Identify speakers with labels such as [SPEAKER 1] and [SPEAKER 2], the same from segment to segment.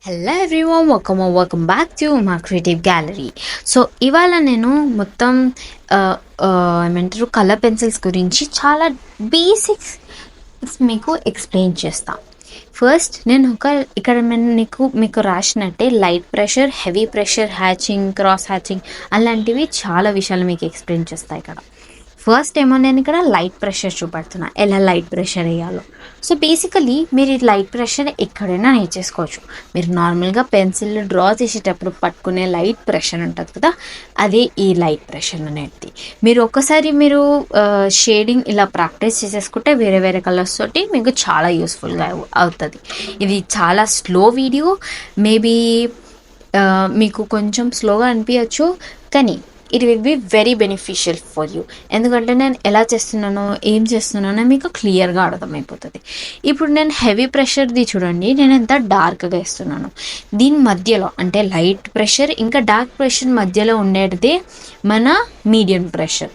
[SPEAKER 1] Hello everyone, welcome back to మా creative gallery. So ఇవాళ నేను మొత్తం ఏమంటారు కలర్ పెన్సిల్స్ గురించి చాలా బేసిక్స్ మీకు ఎక్స్ప్లెయిన్ చేస్తాను. ఫస్ట్ నేను ఇక్కడ మీకు రాసినట్టే light pressure, heavy pressure, hatching, cross hatching అలాంటివి చాలా విషయాలు మీకు ఎక్స్ప్లెయిన్ చేస్తాయి ఇక్కడ. ఫస్ట్ ఏమో నేను ఇక్కడ లైట్ ప్రెషర్ చూపెడుతున్నా, ఎలా లైట్ ప్రెషర్ వేయాలో. సో బేసికలీ మీరు ఈ లైట్ ప్రెషర్ ఎక్కడైనా నేర్చేసుకోవచ్చు. మీరు నార్మల్గా పెన్సిల్ డ్రా చేసేటప్పుడు పట్టుకునే లైట్ ప్రెషర్ ఉంటుంది కదా, అదే ఈ లైట్ ప్రెషర్ అనేది. మీరు ఒక్కసారి షేడింగ్ ఇలా ప్రాక్టీస్ చేసేసుకుంటే వేరే వేరే కలర్స్ తోటి మీకు చాలా యూస్ఫుల్గా అవుతుంది. ఇది చాలా స్లో వీడియో, మేబీ మీకు కొంచెం స్లోగా అనిపించవచ్చు, కానీ it will be very beneficial for you. ఎందుకంటే నేను ఎలా చేస్తున్నానో ఏం చేస్తున్నానో మీకు క్లియర్గా అర్థమైపోతుంది. ఇప్పుడు నేను హెవీ ప్రెషర్ది చూడండి, నేను ఎంత డార్క్గా వేస్తున్నాను. దీని మధ్యలో అంటే లైట్ ప్రెషర్ ఇంకా డార్క్ ప్రెషర్ మధ్యలో ఉండేది మన మీడియం ప్రెషర్.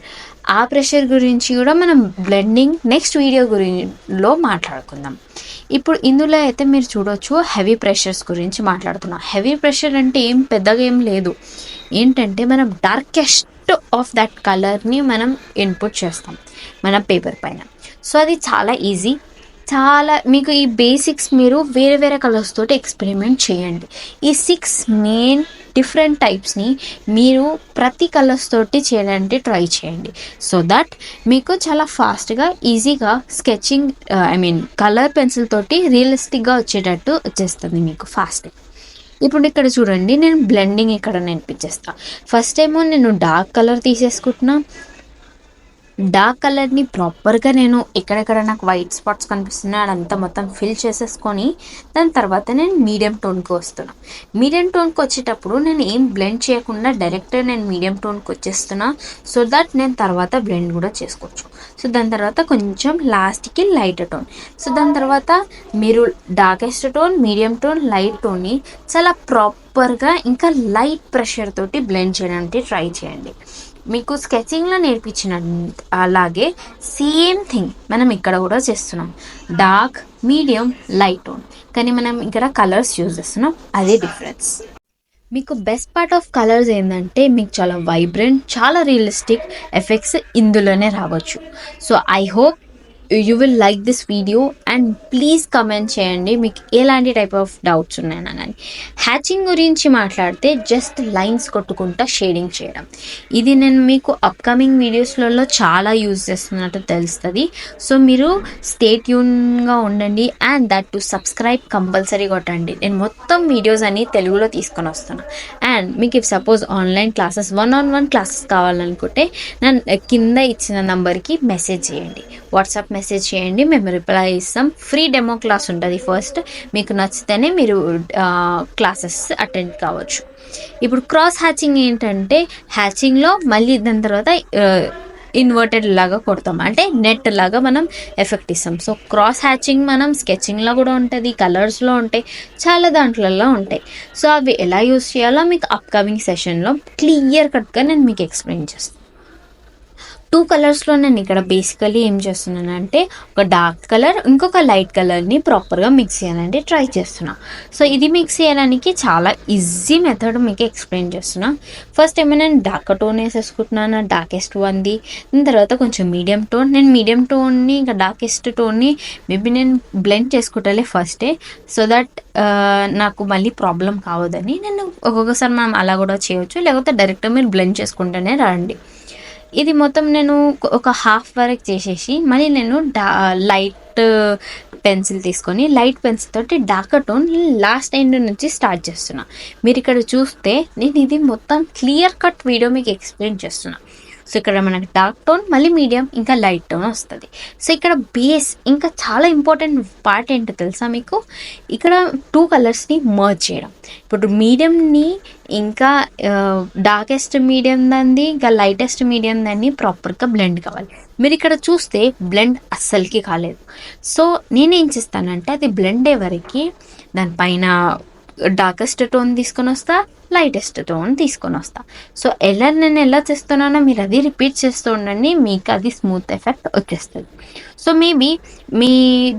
[SPEAKER 1] ఆ ప్రెషర్ గురించి కూడా మనం బ్లెండింగ్ నెక్స్ట్ వీడియో గురిలో మాట్లాడుకుందాం. ఇప్పుడు ఇందులో అయితే మీరు చూడవచ్చు హెవీ ప్రెషర్స్ గురించి మాట్లాడుతున్నాం. హెవీ ప్రెషర్ అంటే పెద్దగా ఏం లేదు, ఏంటంటే మనం డార్కెస్ట్ ఆఫ్ దట్ కలర్ని మనం ఇన్పుట్ చేస్తాం మన పేపర్ పైన. సో అది చాలా ఈజీ. మీకు ఈ బేసిక్స్ మీరు వేరే వేరే కలర్స్ తోటి ఎక్స్పెరిమెంట్ చేయండి. ఈ 6 మెయిన్ డిఫరెంట్ టైప్స్ని మీరు ప్రతి కలర్స్ తోటి చేయడానికి ట్రై చేయండి. సో దట్ మీకు చాలా ఫాస్ట్గా ఈజీగా స్కెచింగ్ కలర్ పెన్సిల్ తోటి రియలిస్టిక్గా వచ్చేటట్టు వచ్చేస్తుంది మీకు ఫాస్ట్గా. ఇప్పుడు ఇక్కడ చూడండి, నేను బ్లెండింగ్ ఇక్కడ నేర్పించేస్తాను. ఫస్ట్ ఏమో నేను డార్క్ కలర్ తీసేసుకుంటున్నా. డార్క్ కలర్ని ప్రాపర్గా నేను ఎక్కడెక్కడ నాకు వైట్ స్పాట్స్ కనిపిస్తున్నాయి అదంతా మొత్తం ఫిల్ చేసేసుకొని దాని తర్వాత నేను మీడియం టోన్కి వస్తున్నా. మీడియం టోన్కి వచ్చేటప్పుడు నేను ఏం బ్లెండ్ చేయకుండా డైరెక్ట్ నేను మీడియం టోన్కి వచ్చేస్తున్నా. సో దట్ నేను తర్వాత బ్లెండ్ కూడా చేసుకోవచ్చు. సో దాని తర్వాత కొంచెం లాస్ట్కి లైట్ టోన్. సో దాని తర్వాత మీరు darkest tone, medium tone, light టోన్ని చాలా ప్రాపర్గా ఇంకా లైట్ ప్రెషర్ తోటి బ్లెండ్ చేయడానికి ట్రై చేయండి. మీకు స్కెచింగ్లో నేర్పించిన అలాగే సేమ్ థింగ్ మనం ఇక్కడ కూడా చేస్తున్నాం. డార్క్, మీడియం, లైట్ టోన్, కానీ మనం ఇక్కడ కలర్స్ యూజ్ చేస్తున్నాం, అదే డిఫరెన్స్. మీకు బెస్ట్ పార్ట్ ఆఫ్ కలర్స్ ఏంటంటే మీకు చాలా వైబ్రెంట్, చాలా రియలిస్టిక్ ఎఫెక్ట్స్ ఇందులోనే రావచ్చు. So I hope you will like this video and please comment చేయండి మీకు ఎలాంటి టైప్ ఆఫ్ డౌట్స్ ఉన్నాయని. హ్యాచింగ్ గురించి మాట్లాడితే జస్ట్ లైన్స్ కొట్టుకుంటా షేడింగ్ చేయడం. ఇది నేను మీకు అప్కమింగ్ వీడియోస్లలో చాలా యూజ్ చేస్తున్నట్టు తెలుస్తుంది. సో మీరు స్టే ట్యూన్గా ఉండండి and that to subscribe compulsory కొట్టండి. నేను మొత్తం వీడియోస్ అన్ని తెలుగులో తీసుకొని వస్తున్నాను. అండ్ మీకు if suppose online classes 1-on-1 classes కావాలనుకుంటే నేను కింద ఇచ్చిన నంబర్కి మెసేజ్ చేయండి, వాట్సాప్ మెసేజ్ చేయండి, మేము రిప్లై ఇస్తాం. ఫ్రీ డెమో క్లాస్ ఉంటుంది. ఫస్ట్ మీకు నచ్చితేనే మీరు క్లాసెస్ అటెండ్ కావచ్చు. ఇప్పుడు క్రాస్ హ్యాచింగ్ ఏంటంటే హ్యాచింగ్లో మళ్ళీ దాని తర్వాత ఇన్వర్టెడ్ లాగా కొడతాం, అంటే నెట్ లాగా మనం ఎఫెక్ట్ ఇస్తాం. సో క్రాస్ హ్యాచింగ్ మనం స్కెచింగ్లో కూడా ఉంటుంది, కలర్స్లో ఉంటాయి, చాలా దాంట్లలో ఉంటాయి. సో అవి ఎలా యూస్ చేయాలో మీకు అప్కమింగ్ సెషన్లో క్లియర్ కట్గా నేను మీకు ఎక్స్ప్లెయిన్ చేస్తాను. 2 కలర్స్లో నేను ఇక్కడ బేసికలీ ఏం చేస్తున్నానంటే ఒక డార్క్ కలర్, ఇంకొక లైట్ కలర్ని ప్రాపర్గా మిక్స్ చేయాలంటే ట్రై చేస్తున్నా. సో ఇది మిక్స్ చేయడానికి చాలా ఈజీ మెథడ్ మీకు ఎక్స్ప్లెయిన్ చేస్తున్నా. ఫస్ట్ ఏమో నేను డార్క్ టోన్ వేసేసుకుంటున్నాను, డార్కెస్ట్ వన్ది. దాని తర్వాత కొంచెం మీడియం టోన్. నేను మీడియం టోన్ని ఇంకా డార్కెస్ట్ టోన్ని మేబీ నేను బ్లెండ్ చేసుకుంటాలే ఫస్టే, సో దట్ నాకు మళ్ళీ ప్రాబ్లం కావద్దని. నేను ఒక్కొక్కసారి మనం అలా కూడా చేయవచ్చు, లేకపోతే డైరెక్ట్గా మీరు బ్లెండ్ చేసుకుంటూనే రండి. ఇది మొత్తం నేను ఒక హాఫ్ వరకు చేసేసి మళ్ళీ నేను లైట్ పెన్సిల్ తీసుకొని లైట్ పెన్సిల్ తోటి డార్క్ టోన్ లాస్ట్ ఎండ్ నుంచి స్టార్ట్ చేస్తున్నా. మీరు ఇక్కడ చూస్తే నేను ఇది మొత్తం క్లియర్ కట్ వీడియో మీకు ఎక్స్ప్లెయిన్ చేస్తున్నా. సో ఇక్కడ మనకి డార్క్ టోన్, మళ్ళీ మీడియం, ఇంకా లైట్ టోన్ వస్తుంది. సో ఇక్కడ బేస్ ఇంకా చాలా ఇంపార్టెంట్ పార్ట్ ఏంటో తెలుసా మీకు, ఇక్కడ 2 కలర్స్ని మర్జ్ చేయడం. ఇప్పుడు మీడియంని ఇంకా డార్కెస్ట్ మీడియం దాన్ని ఇంకా లైటెస్ట్ మీడియం దాన్ని ప్రాపర్గా బ్లెండ్ కావాలి. మీరు ఇక్కడ చూస్తే బ్లెండ్ అస్సలకి కాలేదు. సో నేనేం చేస్తానంటే అది బ్లెండ్ అయ్యే వరకు దానిపైన డార్కెస్ట్ టోన్ తీసుకొని వస్తా, లైటెస్ట్ టోన్ తీసుకొని వస్తా. సో నేను ఎలా చేస్తున్నానో మీరు అది రిపీట్ చేస్తూ ఉండండి, మీకు అది స్మూత్ ఎఫెక్ట్ వచ్చేస్తుంది. సో మేబీ మీ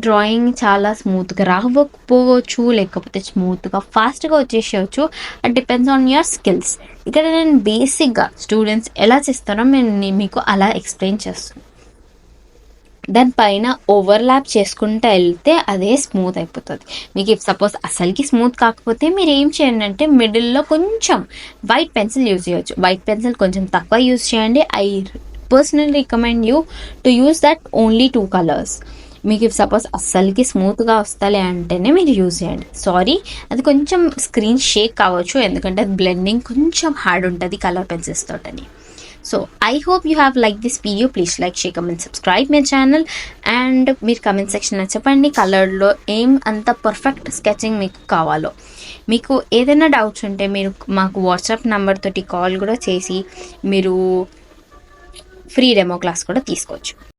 [SPEAKER 1] డ్రాయింగ్ చాలా స్మూత్గా రాకపోవచ్చు, లేకపోతే స్మూత్గా ఫాస్ట్గా వచ్చేసేయచ్చు. అది డిపెండ్స్ ఆన్ యువర్ స్కిల్స్. ఇక్కడ నేను బేసిక్గా స్టూడెంట్స్ ఎలా చేస్తారో మీకు అలా ఎక్స్ప్లెయిన్ చేస్తాను. దానిపైన ఓవర్లాప్ చేసుకుంటూ వెళ్తే అదే స్మూత్ అయిపోతుంది. మీకు ఇఫ్ సపోజ్ అసలుకి స్మూత్ కాకపోతే మీరు ఏం చేయండి అంటే మిడిల్లో కొంచెం వైట్ పెన్సిల్ యూజ్ చేయొచ్చు. వైట్ పెన్సిల్ కొంచెం తక్కువ యూజ్ చేయండి. I personally recommend you to use that only 2 colours. మీకు ఇఫ్ సపోజ్ అస్సలకి స్మూత్గా వస్తలే అంటేనే మీరు యూజ్ చేయండి. సారీ, అది కొంచెం స్క్రీన్ షేక్ కావచ్చు, ఎందుకంటే అది బ్లెండింగ్ కొంచెం హార్డ్ ఉంటుంది కలర్ పెన్సిల్స్ తోటని. So I hope you have liked this video. Please like, share, comment, subscribe my channel. And మీరు కమెంట్ సెక్షన్లో చెప్పండి కలర్లో ఏం అంత పర్ఫెక్ట్ స్కెచింగ్ మీకు కావాలో. మీకు ఏదైనా డౌట్స్ ఉంటే మీరు మాకు వాట్సాప్ నెంబర్ తోటి కాల్ కూడా చేసి మీరు ఫ్రీ డెమో క్లాస్ కూడా తీసుకోవచ్చు.